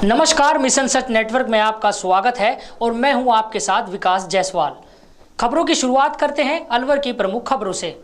नमस्कार, मिशन सच नेटवर्क में आपका स्वागत है और मैं हूं आपके साथ विकास जायसवाल। खबरों की शुरुआत करते हैं अलवर की प्रमुख खबरों से।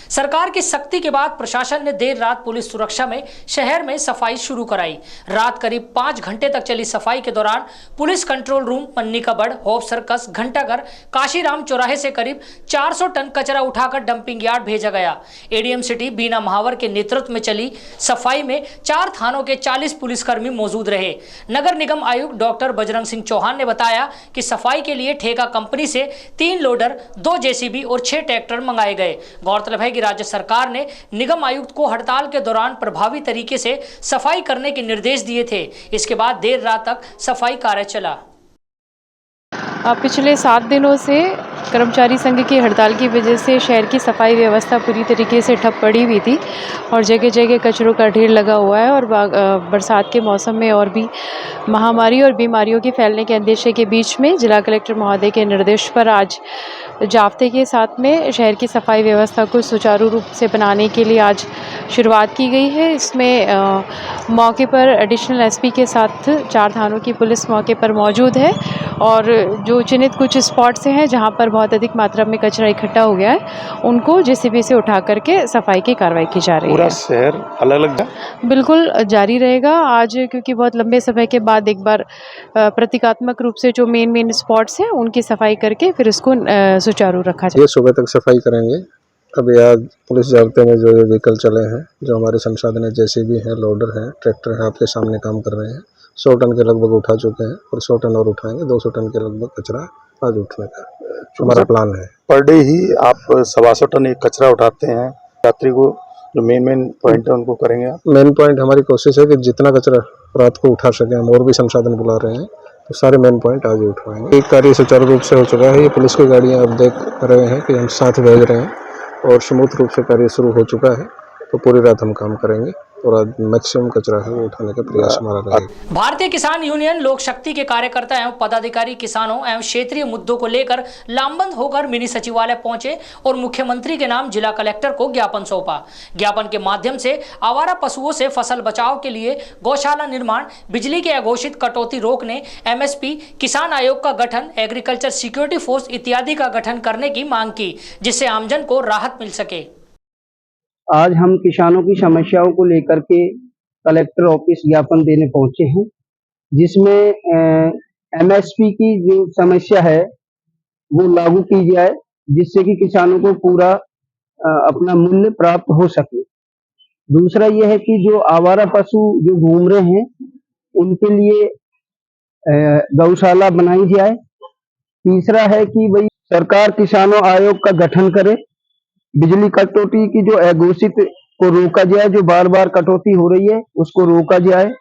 सरकार की सख्ती के बाद प्रशासन ने देर रात पुलिस सुरक्षा में शहर में सफाई शुरू कराई। रात करीब 5 घंटे तक चली सफाई के दौरान पुलिस कंट्रोल रूम, पन्नी कबड़, होप सर्कस, घंटाघर, काशीराम चौराहे से करीब 400 टन कचरा उठाकर डंपिंग यार्ड भेजा गया। एडीएम सिटी बीना महावर के नेतृत्व में चली सफाई में 4 थानों के 40 पुलिसकर्मी मौजूद रहे। नगर निगम आयुक्त डॉक्टर बजरंग सिंह चौहान ने बताया कि सफाई के लिए ठेका कंपनी से 3 लोडर, 2 जेसीबी और 6 ट्रैक्टर मंगाए गए। गौरतलब है कि राज्य सरकार ने निगम आयुक्त को हड़ताल के दौरान प्रभावी तरीके से सफाई करने के निर्देश दिए थे। इसके बाद देर रात तक सफाई कार्य चला। पिछले 7 दिनों से कर्मचारी संघ की हड़ताल की वजह से शहर की सफाई व्यवस्था पूरी तरीके से ठप पड़ी हुई थी और जगह जगह कचरों का ढेर लगा हुआ है। और बरसात के मौसम में और भी महामारी और बीमारियों के फैलने के अंदेशे के बीच में जिला कलेक्टर महोदय के निर्देश पर आज जाब्ते के साथ में शहर की सफाई व्यवस्था को सुचारू रूप से बनाने के लिए आज शुरुआत की गई है। इसमें मौके पर एडिशनल एसपी के साथ 4 थानों की पुलिस मौके पर मौजूद है और जो चिन्हित कुछ स्पॉट्स हैं जहां पर बहुत अधिक मात्रा में कचरा इकट्ठा हो गया है उनको जेसीबी से उठा करके सफाई की कार्रवाई की जा रही है। पूरा शहर अलग अलग बिल्कुल जारी रहेगा आज, क्योंकि बहुत लंबे समय के बाद एक बार प्रतीकात्मक रूप से जो मेन स्पॉट्स हैं उनकी सफाई करके फिर इसको सुचारू रखा जाए। ये सुबह तक सफाई करेंगे। अभी आज पुलिस जाब्ते में जो ये व्हीकल चले हैं, जो हमारे संसाधन है, जेसीबी है, लोडर है, ट्रैक्टर है, आपके सामने काम कर रहे हैं। 100 टन के लगभग उठा चुके हैं और 100 टन और उठाएंगे। 200 टन के लगभग कचरा आज उठने का हमारा प्लान है। पर डे ही आप 125 टन एक कचरा उठाते हैं। यात्री को जो मेन पॉइंट है उनको करेंगे आप? मेन पॉइंट हमारी कोशिश है कि जितना कचरा रात को उठा सके, हम और भी संसाधन बुला रहे हैं तो सारे मेन पॉइंट आज उठवाएंगे। एक कार्य सुचारू रूप से हो चुका है। ये पुलिस की गाड़ियां आप देख रहे हैं कि हम साथ भेज रहे हैं और स्मूथ रूप से कार्य शुरू हो चुका है। तो पूरी रात हम काम करेंगे और आज मैक्सिमम कचरा है वो उठाने का प्रयास हमारा रहेगा। भारतीय किसान यूनियन लोक शक्ति के कार्यकर्ता एवं पदाधिकारी किसानों एवं क्षेत्रीय मुद्दों को लेकर लामबंद होकर मिनी सचिवालय पहुंचे और मुख्यमंत्री के नाम जिला कलेक्टर को ज्ञापन सौंपा। ज्ञापन के माध्यम से आवारा पशुओं से फसल बचाव के लिए गौशाला निर्माण, बिजली के अघोषित कटौती रोकने, एमएसपी, किसान आयोग का गठन, एग्रीकल्चर सिक्योरिटी फोर्स इत्यादि का गठन करने की मांग की, जिससे आमजन को राहत मिल सके। आज हम किसानों की समस्याओं को लेकर के कलेक्टर ऑफिस ज्ञापन देने पहुंचे हैं, जिसमें एमएसपी की जो समस्या है वो लागू की जाए, जिससे कि किसानों को पूरा अपना मूल्य प्राप्त हो सके। दूसरा यह है कि जो आवारा पशु जो घूम रहे हैं उनके लिए गौशाला बनाई जाए। तीसरा है कि भाई सरकार किसानों आयोग का गठन करे, बिजली कटौती की जो अघोषित को रोका जाए, जो बार बार कटौती हो रही है उसको रोका जाए।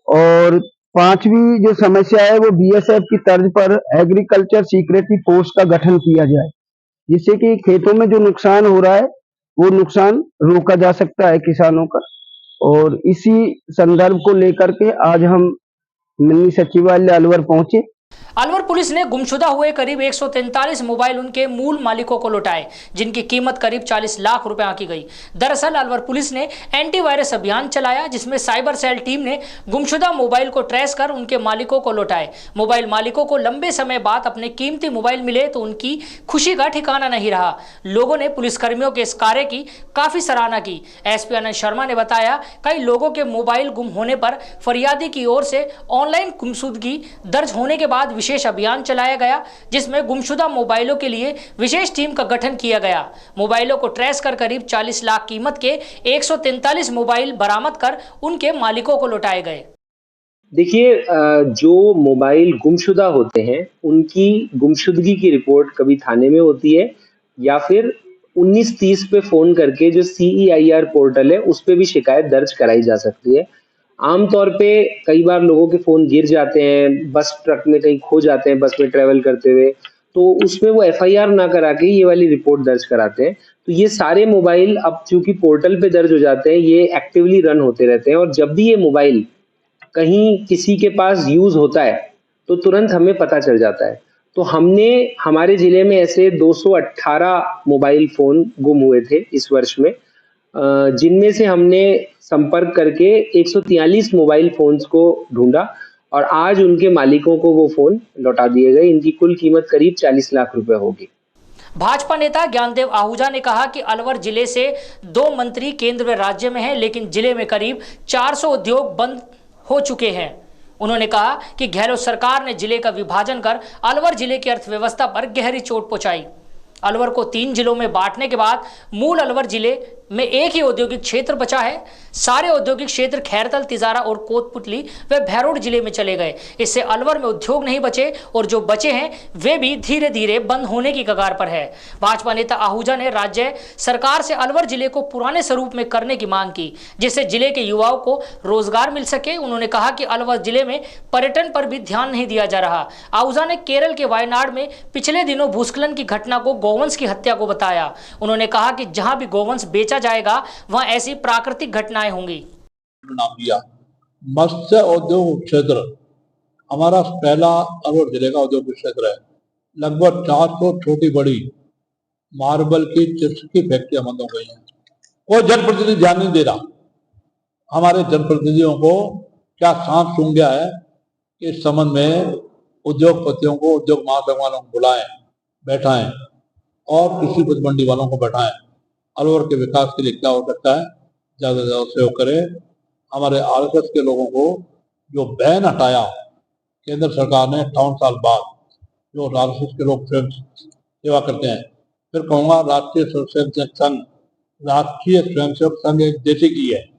और 5वीं जो समस्या है वो बीएसएफ की तर्ज पर एग्रीकल्चर सिक्योरिटी फोर्स का गठन किया जाए, जिससे कि खेतों में जो नुकसान हो रहा है वो नुकसान रोका जा सकता है किसानों का। और इसी संदर्भ को लेकर के आज हम मिनी सचिवालय अलवर पहुंचे। अलवर पुलिस ने गुमशुदा हुए करीब 143 मोबाइल उनके मूल मालिकों को लौटाए, जिनकी कीमत करीब 40 लाख रुपए आंकी गई। दरअसल अलवर पुलिस ने एंटीवायरस अभियान चलाया, जिसमें साइबर सेल टीम ने गुमशुदा मोबाइल को ट्रेस कर उनके मालिकों को लौटाए। मोबाइल मालिकों को लंबे समय बाद अपने कीमती मोबाइल मिले तो उनकी खुशी का ठिकाना नहीं रहा। लोगों ने पुलिसकर्मियों के इस कार्य की काफी सराहना की। एसपी आनंद शर्मा ने बताया, कई लोगों के मोबाइल गुम होने पर फरियादी की ओर से ऑनलाइन गुमशुदगी दर्ज होने के बाद विशेष अभियान चलाया गया, जिसमें गुमशुदा मोबाइलों के लिए विशेष टीम का गठन किया गया। मोबाइलों को ट्रेस कर करीब 40 लाख कीमत के 143 मोबाइल बरामद कर उनके मालिकों को लौटाए गए। देखिए, जो मोबाइल गुमशुदा होते हैं उनकी गुमशुदगी की रिपोर्ट कभी थाने में होती है या फिर 1930 पे फोन करके जो CEIR पोर्टल है उस पे भी शिकायत दर्ज कराई जा सकती है। आमतौर पे कई बार लोगों के फोन गिर जाते हैं, बस ट्रक में कहीं खो जाते हैं बस में ट्रेवल करते हुए, तो उसमें वो FIR ना करा के ये वाली रिपोर्ट दर्ज कराते हैं। तो ये सारे मोबाइल अब चूंकि पोर्टल पे दर्ज हो जाते हैं, ये एक्टिवली रन होते रहते हैं और जब भी ये मोबाइल कहीं किसी के पास यूज होता है तो तुरंत हमें पता चल जाता है। तो हमने हमारे जिले में ऐसे 218 मोबाइल फोन गुम हुए थे इस वर्ष में, जिनमें से हमने संपर्क करके 143 मोबाइल फोन्स को ढूंढा और आज उनके मालिकों को वो फोन लौटा दिए गए। इनकी कुल कीमत करीब 40 लाख रुपए होगी। भाजपा नेता ज्ञानदेव आहूजा ने कहा कि अलवर जिले से 2 मंत्री केंद्र व राज्य में हैं, लेकिन जिले में करीब 400 उद्योग बंद हो चुके हैं। उन्होंने कहा कि गहलोत सरकार ने जिले का विभाजन कर अलवर जिले की अर्थव्यवस्था पर गहरी चोट पहुंचाई। अलवर को 3 जिलों में बांटने के बाद मूल अलवर जिले में एक ही औद्योगिक क्षेत्र बचा है। सारे औद्योगिक क्षेत्र खैरतल, तिजारा और कोतपुतली व भैरोड जिले में चले गए। इससे अलवर में उद्योग नहीं बचे और जो बचे हैं वे भी धीरे धीरे बंद होने की कगार पर है। भाजपा नेता आहूजा ने राज्य सरकार से अलवर जिले को पुराने स्वरूप में करने की मांग की, जिससे जिले के युवाओं को रोजगार मिल सके। उन्होंने कहा कि अलवर जिले में पर्यटन पर भी ध्यान नहीं दिया जा रहा। आहूजा ने केरल के वायनाड में पिछले दिनों भूस्खलन की घटना को गोवंश की हत्या को बताया। उन्होंने कहा कि जहां भी गोवंश बेचा जाएगा वहां ऐसी प्राकृतिक घटनाएं होंगी। नाम दिया मत्स्य औद्योगिक क्षेत्र हमारा पहला अलवर जिले का औद्योगिक क्षेत्र है। लगभग 400 छोटी बड़ी मार्बल की चिप्स की फैक्ट्रियां बंद हो गई हैं। कोई जनप्रतिनिधि ध्यान नहीं दे रहा। हमारे जनप्रतिनिधियों को क्या सांप सूंघ गया है कि इस संबंध में उद्योगपतियों को, उद्योग महासंघ वालों को बुलाएं, बैठाएं और कृषि उपज मंडी वालों को बैठाएं। अलवर के विकास के लिए क्या हो सकता है, ज्यादा से ज्यादा सहयोग करें। हमारे आरएसएस के लोगों को जो बैन हटाया केंद्र सरकार ने 58 साल बाद, जो आरएसएस के लोग सेवा करते हैं, फिर कहूँगा राष्ट्रीय स्वयंसेवक संघ एक देशी की है,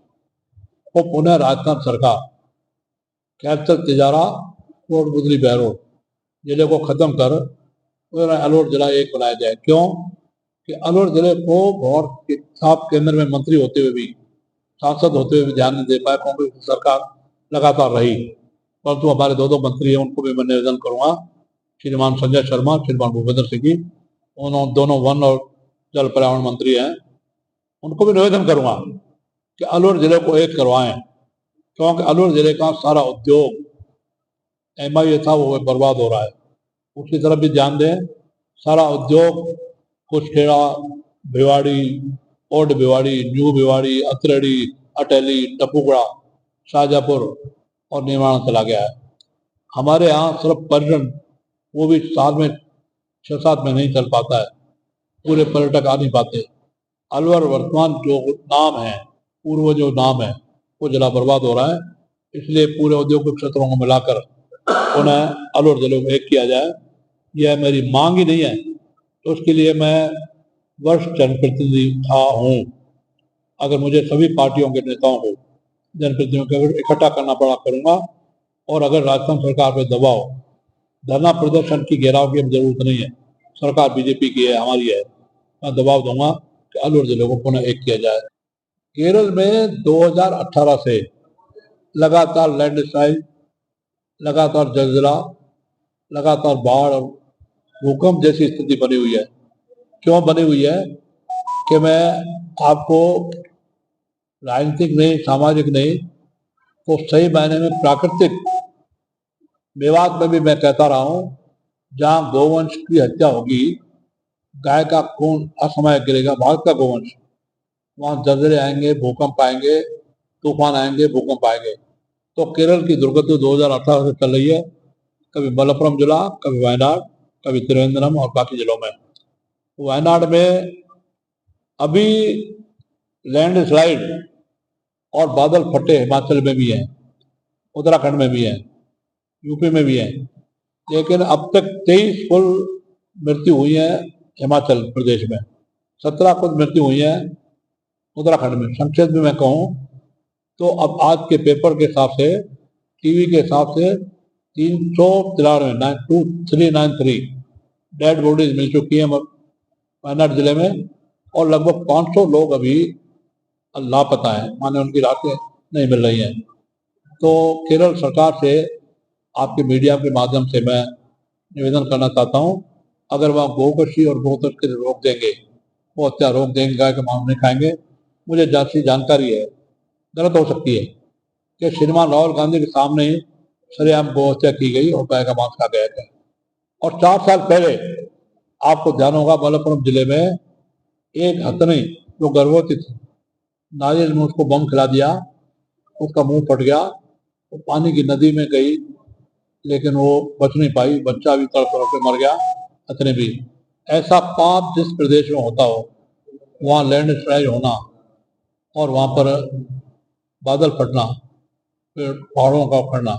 वो पुनः राजस्थान सरकार कैप्चर तिजारा कोटपुतली भैरोड जिले को खत्म कर अलवर जिला एक बनाया जाए। क्यों कि अलवर जिले को बहुत साफ केंद्र में मंत्री होते हुए भी, सांसद होते हुए भी ध्यान नहीं दे पाए। कांग्रेस की सरकार लगातार रही, परंतु हमारे 2 मंत्री हैं, उनको भी मैं निवेदन करूंगा, श्रीमान संजय शर्मा, श्रीमान भूपेंद्र सिंह जी, उन्होंने दोनों वन और जल पर्यावरण मंत्री हैं, उनको भी निवेदन करूंगा कि अलवर जिले को एक करवाएं। क्योंकि अलवर जिले का सारा उद्योग MIA था वो बर्बाद हो रहा है, उसकी तरफ भी ध्यान दें। सारा उद्योग कुशखेड़ा, भिवाड़ी, ओल्ड भिवाड़ी, न्यू भिवाड़ी, अतरेड़ी, अटेली, टपुगड़ा, शाहजहाँपुर और निर्माण चला गया है। हमारे यहाँ सिर्फ पर्यटन, वो भी साल में 6-7 महीने ही चल पाता है, पूरे पर्यटक आ नहीं पाते। अलवर वर्तमान जो नाम है, पूर्व जो नाम है, वो जिला बर्बाद हो रहा है। इसलिए पूरे औद्योगिक क्षेत्रों को मिलाकर उन्हें अलवर जिले में एक किया जाए। यह मेरी मांग ही नहीं है, तो उसके लिए मैं वरिष्ठ जनप्रतिनिधि हूँ। अगर मुझे सभी पार्टियों के नेताओं को, जनप्रतिनिधियों को इकट्ठा करना पड़ा करूँगा। और अगर राजस्थान सरकार पे दबाव, धरना प्रदर्शन की घेराव की जरूरत नहीं है, सरकार बीजेपी की है, हमारी है, मैं दबाव दूंगा कि अलवर जिले को पुनः एक किया जाए। केरल में 2018 से लगातार लैंडस्लाइड, लगातार जलजला, लगातार बाढ़ और भूकंप जैसी स्थिति बनी हुई है। क्यों बनी हुई है कि मैं आपको राजनीतिक नहीं, सामाजिक नहीं, तो सही मायने में प्राकृतिक, मेवात में भी मैं कहता रहा हूँ, जहाँ गोवंश की हत्या होगी, गाय का खून असमय गिरेगा, भारत का गोवंश, वहाँ जलजले आएंगे, भूकंप आएंगे, तूफान आएंगे, भूकंप आएंगे। तो केरल की दुर्गति 2018 से चल रही है, कभी मलप्पुरम जिला, कभी वायनाड, कभी त्रिवेंद्रम और बाकी जिलों में। वायनाड में अभी लैंडस्लाइड और बादल फटे हिमाचल में भी हैं, उत्तराखंड में भी हैं, यूपी में भी हैं, लेकिन अब तक 23 कुल मृत्यु हुई है हिमाचल प्रदेश में, 17 कुल मृत्यु हुई है उत्तराखंड में। संक्षेप में मैं कहूँ तो अब आज के पेपर के हिसाब से, टीवी के हिसाब से 393 डेड बॉडीज मिल चुकी है वायनाड जिले में, और लगभग 500 लोग अभी लापता हैं, माने उनकी लाशें नहीं मिल रही हैं। तो केरल सरकार से आपके मीडिया के माध्यम से मैं निवेदन करना चाहता हूँ, अगर वह गोकशी और गोतस्करी रोक देंगे, वो हत्या रोक देंगे, गाय का मांस नहीं खाएंगे। मुझे जैसी जानकारी है, गलत हो सकती है, कि श्रीमान राहुल गांधी के सामने ही सरेआम गौ हत्या की गई और गाय का मांस खा गया था। और 4 साल पहले आपको ध्यान होगा, मलप्पुरम जिले में एक हथनी जो गर्भवती थी, नारियल में उसको बम खिला दिया, उसका मुंह फट गया, वो पानी की नदी में गई, लेकिन वो बच नहीं पाई, बच्चा भी तड़प तड़प के मर गया। इतने भी ऐसा पाप जिस प्रदेश में होता हो वहाँ लैंडस्लाइड होना और वहाँ पर बादल फटना, पहाड़ों का उखड़ना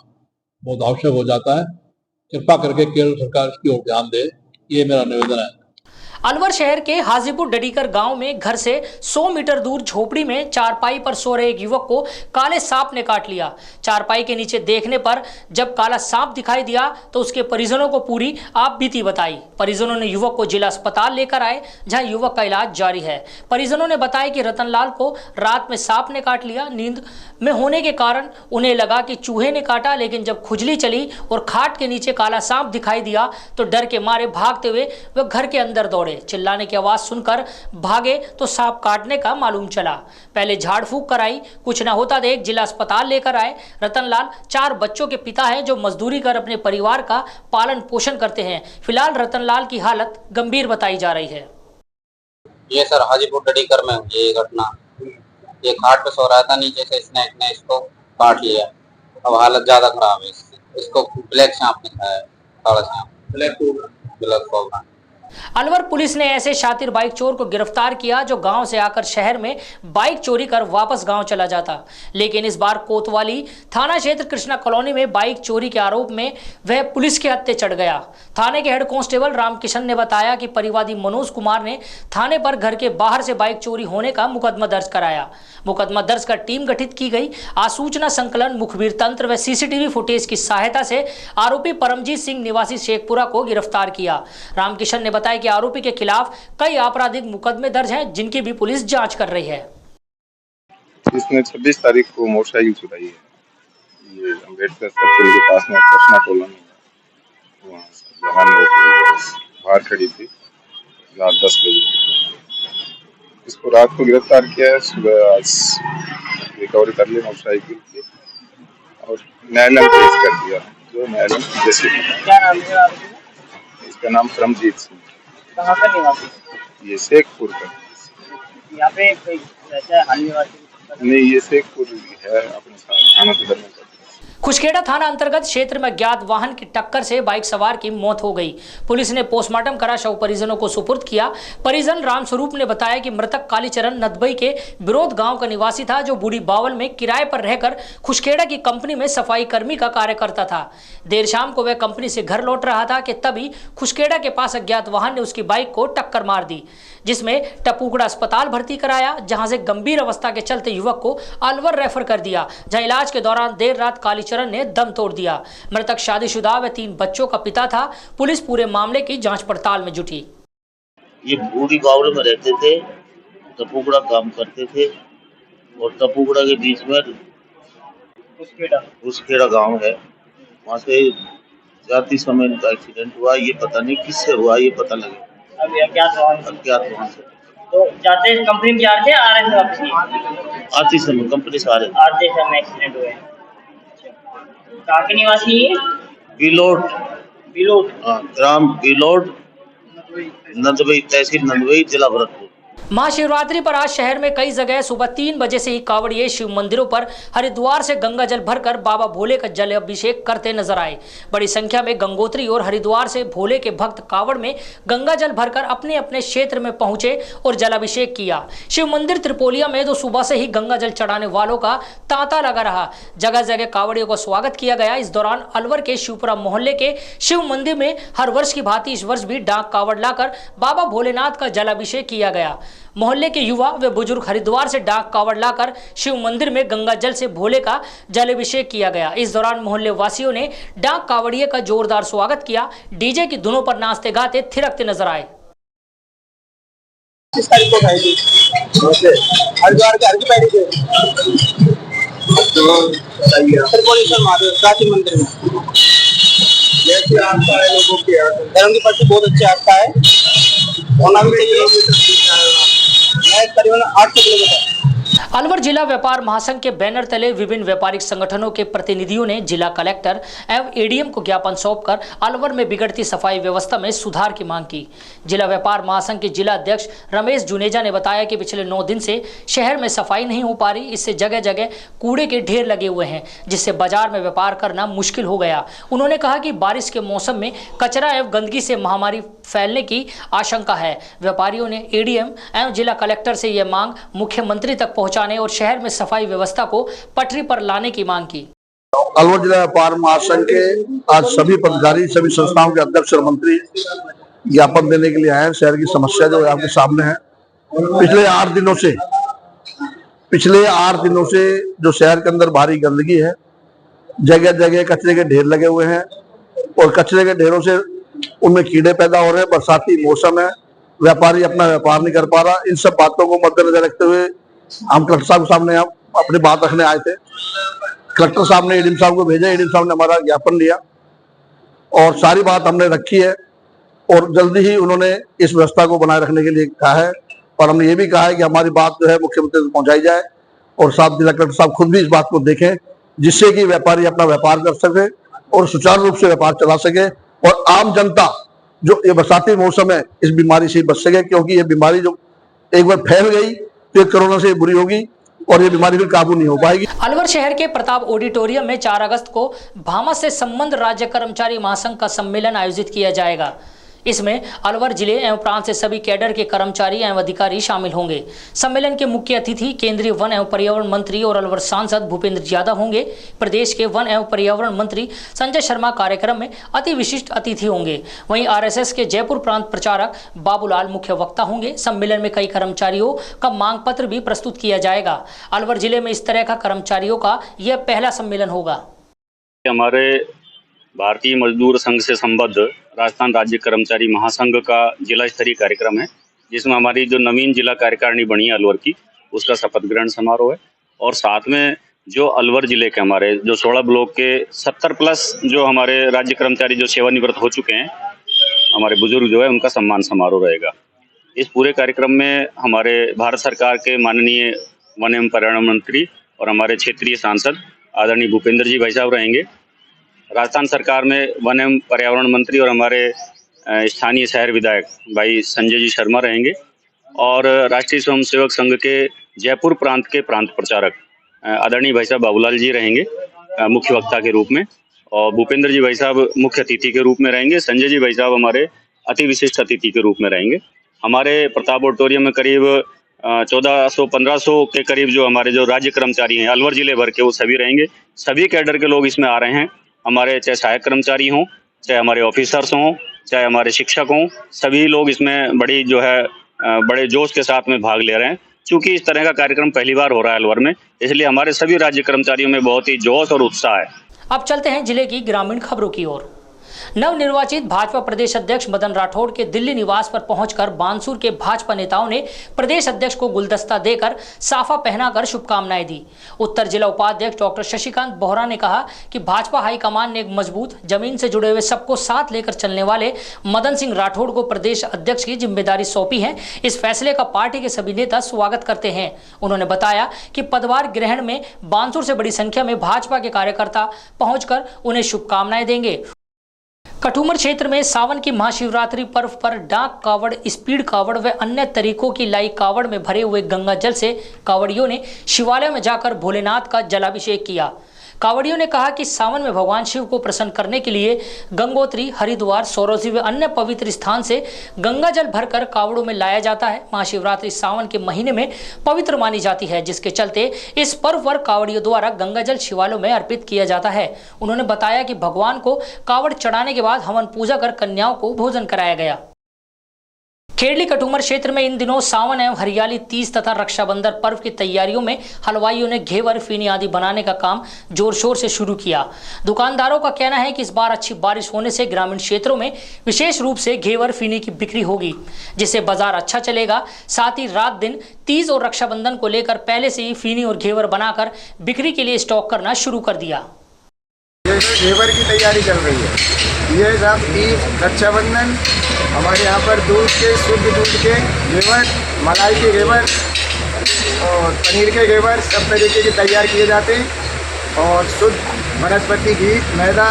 बहुत आवश्यक हो जाता है। कृपा करके केरल सरकार इसकी ओर ध्यान दे, ये मेरा निवेदन है। अलवर शहर के हाजीपुर डडीकर गांव में घर से 100 मीटर दूर झोपड़ी में चारपाई पर सो रहे एक युवक को काले सांप ने काट लिया। चारपाई के नीचे देखने पर जब काला सांप दिखाई दिया तो उसके परिजनों को पूरी आपबीती बताई। परिजनों ने युवक को जिला अस्पताल लेकर आए, जहां युवक का इलाज जारी है। परिजनों ने बताया कि रतनलाल को रात में सांप ने काट लिया। नींद में होने के कारण उन्हें लगा कि चूहे ने काटा, लेकिन जब खुजली चली और खाट के नीचे काला सांप दिखाई दिया तो डर के मारे भागते हुए वह घर के अंदर दौड़े। चिल्लाने की आवाज सुनकर भागे तो सांप काटने का मालूम चला। पहले झाड़ फूंक कराई, कुछ न होता देख जिला अस्पताल लेकर आए। रतनलाल 4 बच्चों के पिता हैं जो मजदूरी कर अपने परिवार का पालन पोषण करते हैं। फिलहाल रतनलाल की हालत गंभीर बताई जा रही है। ये सर हाजीपुर डडीकर में ये घटना, ये खाट पे सो रहा था, नीचे से स्नेक ने इसको काट लिया। अब हालत ज्यादा खराब है। इसको ब्लैक सांप ने खाया है, काला सांप, ब्लैक कोबरा। अलवर पुलिस ने ऐसे शातिर बाइक चोर को गिरफ्तार किया जो गांव से आकर शहर में बाइक चोरी कर वापस गांव चला जाता, लेकिन इस बार कोतवाली थाना क्षेत्र कृष्णा कॉलोनी में बाइक चोरी के आरोप में वह पुलिस के हत्थे चढ़ गया। थाने के हेड कांस्टेबल रामकिशन ने बताया कि परिवादी मनोज कुमार ने थाने पर घर के बाहर से बाइक चोरी होने का मुकदमा दर्ज कराया। मुकदमा दर्ज कर टीम गठित की गई। आसूचना संकलन, मुखबिर तंत्र व सीसीटीवी फुटेज की सहायता से आरोपी परमजीत सिंह निवासी शेखपुरा को गिरफ्तार किया। रामकिशन ने बताया कि आरोपी के खिलाफ कई आपराधिक मुकदमे दर्ज हैं, जिनकी भी पुलिस जांच कर रही है। इसने 26 तारीख को मोटरसाइकिल चुराई है। ये अम्बेडकर सर्किल के पास में कृष्णा कॉलोनी है, वहाँ बाहर खड़ी थी रात 10 बजे। इसको रात को गिरफ्तार किया है, सुबह आज रिकवरी कर ली मोटरसाइकिल की और न्यायालय पेश कर दिया। जो न्यायालय जैसे क्या नाम है इसका नाम परमजीत सिंह। कहाँ का निवासी? ये शेखपुर का। यहाँ पे रहता है हाल निवासी? नहीं, ये शेखपुर है, अपने थाना सदर में। खुशखेड़ा थाना अंतर्गत क्षेत्र में अज्ञात वाहन की टक्कर से बाइक सवार की मौत हो गई। पुलिस ने पोस्टमार्टम करा शव परिजनों को सुपुर्द किया। परिजन रामस्वरूप ने बताया कि मृतक कालीचरण नदबई के बिरोध गांव का निवासी था, जो बूढ़ी बावल में किराए पर रहकर खुशखेड़ा की कंपनी में सफाई कर्मी का कार्य करता था। देर शाम को वह कंपनी से घर लौट रहा था कि तभी खुशखेड़ा के पास अज्ञात वाहन ने उसकी बाइक को टक्कर मार दी, जिसमें टपुकड़ा अस्पताल भर्ती कराया, जहां से गंभीर अवस्था के चलते युवक को अलवर रेफर कर दिया, जहां इलाज के दौरान देर रात कालीचरण ने दम तोड़ दिया। मृतक शादीशुदा व 3 बच्चों का पिता था। पुलिस पूरे मामले की जांच पड़ताल में जुटी। ये बूढ़ी बावल में रहते थे, टपुकड़ा काम करते थे और टपुकड़ा के बीच में खुशखेड़ा गांव है, वहाँ से जाती समय इनका एक्सीडेंट हुआ। ये पता नहीं किससे हुआ, ये पता लगे अज्ञात वाहन से। तो जाते कंपनी में जा रहे थे, आ रहे थे वापस? आती समय कंपनी से आते समय एक्सीडेंट हुए। कहाँ के निवासी है? बिलोट, ग्राम बिलोट, नंदवई, तहसील नंदवई, जिला भरतपुर। महाशिवरात्रि पर आज शहर में कई जगह सुबह 3 बजे से ही कांवड़िए शिव मंदिरों पर हरिद्वार से गंगा जल भरकर बाबा भोले का जल अभिषेक करते नजर आए। बड़ी संख्या में गंगोत्री और हरिद्वार से भोले के भक्त कांवड़ में गंगा जल भरकर अपने अपने क्षेत्र में पहुंचे और जलाभिषेक किया। शिव मंदिर त्रिपोलिया में तो सुबह से ही गंगा जल चढ़ाने वालों का तांता लगा रहा। जगह जगह कांवड़ियों का स्वागत किया गया। इस दौरान अलवर के शिवपुरा मोहल्ले के शिव मंदिर में हर वर्ष की भांति इस वर्ष भी डाक कांवड़ लाकर बाबा भोलेनाथ का जलाभिषेक किया गया। मोहल्ले के युवा व बुजुर्ग हरिद्वार से डाक कांवड़ लाकर शिव मंदिर में गंगा जल से भोले का जलाभिषेक किया गया। इस दौरान मोहल्ले वासियों ने डाक कांवड़िए का जोरदार स्वागत किया। डीजे की धुनों पर नाचते गाते थिरकते नजर आए। हरिद्वार के हरकी पैड़ी प्राचीन मंदिर में जैसे आस्था है लोगों की, धर्म के प्रति बहुत अच्छी आस्था है। होना भी चाहिए। मैं करीबन 800 किलोमीटर अलवर जिला व्यापार महासंघ के बैनर तले विभिन्न व्यापारिक संगठनों के प्रतिनिधियों ने जिला कलेक्टर एवं एडीएम को ज्ञापन सौंपकर अलवर में बिगड़ती सफाई व्यवस्था में सुधार की मांग की। जिला व्यापार महासंघ के जिला अध्यक्ष रमेश जुनेजा ने बताया कि पिछले 9 दिन से शहर में सफाई नहीं हो पा रही, इससे जगह जगह कूड़े के ढेर लगे हुए हैं, जिससे बाजार में व्यापार करना मुश्किल हो गया। उन्होंने कहा कि बारिश के मौसम में कचरा एवं गंदगी से महामारी फैलने की आशंका है। व्यापारियों ने एडीएम एवं जिला कलेक्टर से यह मांग मुख्यमंत्री तक पहुंचाने और शहर में सफाई व्यवस्था को पटरी पर लाने की मांग की। अलवर जिला व्यापार महासंघ के आज सभी पदाधिकारी, सभी संस्थाओं के अध्यक्ष और मंत्री ज्ञापन देने के लिए आए हैं। शहर की समस्या जो आपके सामने है, पिछले 8 दिनों से जो शहर के अंदर भारी गंदगी है, जगह जगह कचरे के ढेर लगे हुए हैं और कचरे के ढेरों से उनमें कीड़े पैदा हो रहे हैं। बरसाती मौसम है, व्यापारी अपना व्यापार नहीं कर पा रहा। इन सब बातों को मद्देनजर रखते हुए हम कलेक्टर साहब के सामने अपनी बात रखने आए थे। कलेक्टर साहब ने एडीएम साहब को भेजा, एडीएम साहब ने हमारा ज्ञापन लिया और सारी बात हमने रखी है और जल्दी ही उन्होंने इस व्यवस्था को बनाए रखने के लिए कहा है। और हमने ये भी कहा है कि हमारी बात जो है मुख्यमंत्री तक पहुंचाई जाए और साथ जिला कलेक्टर साहब खुद भी इस बात को देखें, जिससे कि व्यापारी अपना व्यापार कर सके और सुचारू रूप से व्यापार चला सके और आम जनता जो ये बरसाती मौसम है इस बीमारी से बच सके, क्योंकि ये बीमारी जो एक बार फैल गई तो ये कोरोना से बुरी होगी और ये बीमारी फिर काबू नहीं हो पाएगी। अलवर शहर के प्रताप ऑडिटोरियम में 4 अगस्त को भामस से संबंध राज्य कर्मचारी महासंघ का सम्मेलन आयोजित किया जाएगा। इसमें अलवर जिले एवं प्रांत से सभी कैडर के कर्मचारी एवं अधिकारी शामिल होंगे। सम्मेलन के मुख्य अतिथि केंद्रीय वन एवं पर्यावरण मंत्री और अलवर सांसद भूपेंद्र यादव होंगे। प्रदेश के वन एवं पर्यावरण मंत्री संजय शर्मा कार्यक्रम में अति विशिष्ट अतिथि होंगे। वहीं आरएसएस के जयपुर प्रांत प्रचारक बाबूलाल मुख्य वक्ता होंगे। सम्मेलन में कई कर्मचारियों का मांग पत्र भी प्रस्तुत किया जाएगा। अलवर जिले में इस तरह का कर्मचारियों का यह पहला सम्मेलन होगा। हमारे भारतीय मजदूर संघ से संबद्ध राजस्थान राज्य कर्मचारी महासंघ का जिला स्तरीय कार्यक्रम है, जिसमें हमारी जो नवीन जिला कार्यकारिणी बनी है अलवर की, उसका शपथ ग्रहण समारोह है। और साथ में जो अलवर जिले के हमारे जो 16 ब्लॉक के 70+ जो हमारे राज्य कर्मचारी जो सेवानिवृत्त हो चुके हैं, हमारे बुजुर्ग जो है, उनका सम्मान समारोह रहेगा। इस पूरे कार्यक्रम में हमारे भारत सरकार के माननीय वन एवं पर्यावरण मंत्री और हमारे क्षेत्रीय सांसद आदरणीय भूपेंद्र जी भाई साहब रहेंगे। राजस्थान सरकार में वन एवं पर्यावरण मंत्री और हमारे स्थानीय शहर विधायक भाई संजय जी शर्मा रहेंगे और राष्ट्रीय स्वयंसेवक संघ के जयपुर प्रांत के प्रांत प्रचारक आदरणीय भाई साहब बाबूलाल जी रहेंगे मुख्य वक्ता के रूप में, और भूपेंद्र जी भाई साहब मुख्य अतिथि के रूप में रहेंगे। संजय जी भाई साहब हमारे अति विशिष्ट अतिथि के रूप में रहेंगे। हमारे प्रताप ऑडिटोरियम में करीब 1400-1500 के करीब जो हमारे जो राज्य कर्मचारी हैं अलवर जिले भर के, वो सभी रहेंगे। सभी कैडर के लोग इसमें आ रहे हैं, हमारे चाहे सहायक कर्मचारी हों, चाहे हमारे ऑफिसर्स हों, चाहे हमारे शिक्षक हों, सभी लोग इसमें बड़े जोश के साथ में भाग ले रहे हैं। चूंकि इस तरह का कार्यक्रम पहली बार हो रहा है अलवर में, इसलिए हमारे सभी राज्य कर्मचारियों में बहुत ही जोश और उत्साह है। अब चलते हैं जिले की ग्रामीण खबरों की ओर। नवनिर्वाचित भाजपा प्रदेश अध्यक्ष मदन राठौड़ के दिल्ली निवास पर पहुंचकर बानसूर के भाजपा नेताओं ने प्रदेश अध्यक्ष को गुलदस्ता देकर साफा पहनाकर शुभकामनाएं दी। उत्तर जिला उपाध्यक्ष डॉक्टर शशिकांत बोहरा ने कहा कि भाजपा हाईकमान ने एक मजबूत, जमीन से जुड़े हुए सबको साथ लेकर चलने वाले मदन सिंह राठौड़ को प्रदेश अध्यक्ष की जिम्मेदारी सौंपी है। इस फैसले का पार्टी के सभी नेता स्वागत करते हैं। उन्होंने बताया कि पदभार ग्रहण में बानसूर से बड़ी संख्या में भाजपा के कार्यकर्ता पहुंचकर उन्हें शुभकामनाएं देंगे। कठूमर क्षेत्र में सावन की महाशिवरात्रि पर्व पर डाक कावड़, स्पीड कावड़ व अन्य तरीकों की लाई कावड़ में भरे हुए गंगा जल से कावड़ियों ने शिवालय में जाकर भोलेनाथ का जलाभिषेक किया। कावड़ियों ने कहा कि सावन में भगवान शिव को प्रसन्न करने के लिए गंगोत्री, हरिद्वार, सौरोजी व अन्य पवित्र स्थान से गंगा जल भरकर कावड़ों में लाया जाता है। महाशिवरात्रि सावन के महीने में पवित्र मानी जाती है, जिसके चलते इस पर्व पर कावड़ियों द्वारा गंगा जल शिवालयों में अर्पित किया जाता है। उन्होंने बताया कि भगवान को कावड़ चढ़ाने के बाद हवन पूजा कर कन्याओं को भोजन कराया गया। खेड़ली कठूमर क्षेत्र में इन दिनों सावन एवं हरियाली तीज तथा रक्षाबंधन पर्व की तैयारियों में हलवाइयों ने घेवर, फीनी आदि बनाने का काम जोर शोर से शुरू किया। दुकानदारों का कहना है कि इस बार अच्छी बारिश होने से ग्रामीण क्षेत्रों में विशेष रूप से घेवर, फीनी की बिक्री होगी, जिससे बाजार अच्छा चलेगा। साथ ही रात दिन तीज और रक्षाबंधन को लेकर पहले से ही फीनी और घेवर बनाकर बिक्री के लिए स्टॉक करना शुरू कर दिया। घेवर की तैयारी चल रही है। ये सब तीज, रक्षाबंधन, हमारे यहाँ पर दूध के, शुद्ध दूध के घेवर, मलाई के घेवर, और पनीर के घेवर सब तरीके के तैयार किए जाते हैं और शुद्ध वनस्पति घी मैदा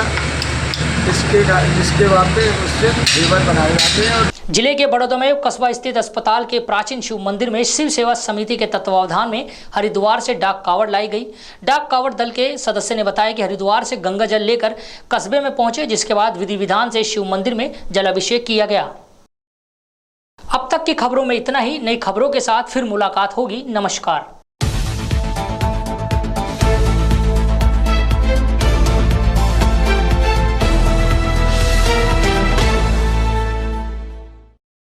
इसके वास्ते उससे घेवर बनाए जाते हैं। जिले के बड़ौदा कस्बा स्थित अस्पताल के प्राचीन शिव मंदिर में शिव सेवा समिति के तत्वावधान में हरिद्वार से डाक कावड़ लाई गई। डाक कावड़ दल के सदस्य ने बताया कि हरिद्वार से गंगा जल लेकर कस्बे में पहुंचे, जिसके बाद विधि विधान से शिव मंदिर में जलाभिषेक किया गया। अब तक की खबरों में इतना ही। नई खबरों के साथ फिर मुलाकात होगी। नमस्कार।